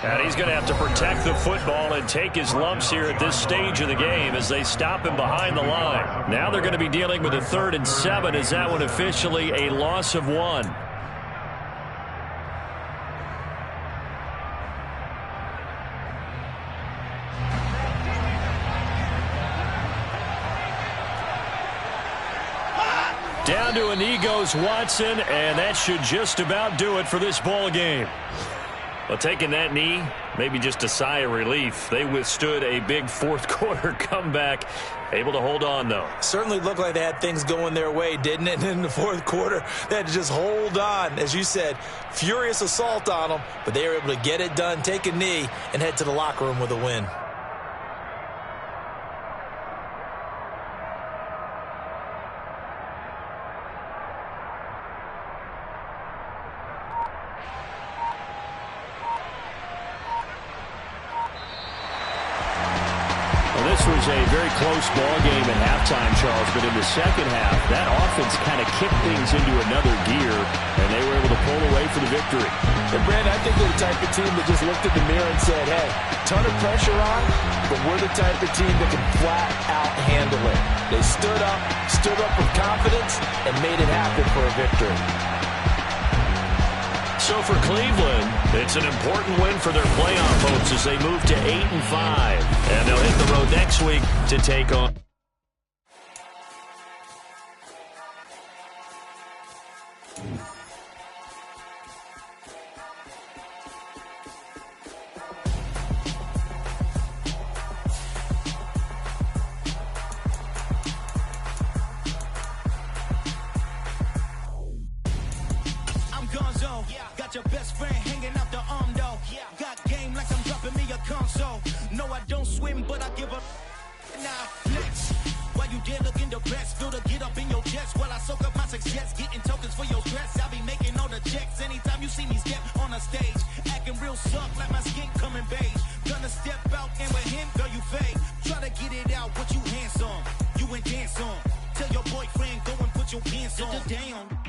[SPEAKER 2] And he's going to have to protect the football and take his lumps here at this stage of the game as they stop him behind the line. Now they're going to be dealing with a 3rd and 7. Is that one officially a loss of 1? Down to a knee goes Watson, and that should just about do it for this ball game. Well, taking that knee, maybe just a sigh of relief. They withstood a big fourth quarter comeback. Able to hold on, though.
[SPEAKER 3] Certainly looked like they had things going their way, didn't it? And in the fourth quarter, they had to just hold on. As you said, furious assault on them, but they were able to get it done, take a knee, and head to the locker room with a win.
[SPEAKER 2] This was a very close ball game at halftime, Charles, but in the second half, that offense kind of kicked things into another gear, and they were able to pull away for the victory.
[SPEAKER 3] And, Brandon, I think they're the type of team that just looked at the mirror and said, hey, ton of pressure on, but we're the type of team that can flat out handle it. They stood up with confidence, and made it happen for a victory.
[SPEAKER 2] So for Cleveland, it's an important win for their playoff hopes as they move to 8-5. And they'll hit the road next week to take on.
[SPEAKER 5] Got your best friend hanging out the arm though. Got game like I'm dropping me a console. No, I don't swim, but I give up. Now, next. While you there looking the best, feel the get up in your chest while I soak up my success. Getting tokens for your stress. I'll be making all the checks anytime you see me step on a stage. Acting real suck like my skin coming beige. Gonna step out and with him, girl, you fade. Try to get it out, what you handsome. You ain't dance on. Tell your boyfriend, go and put your pants on. Down.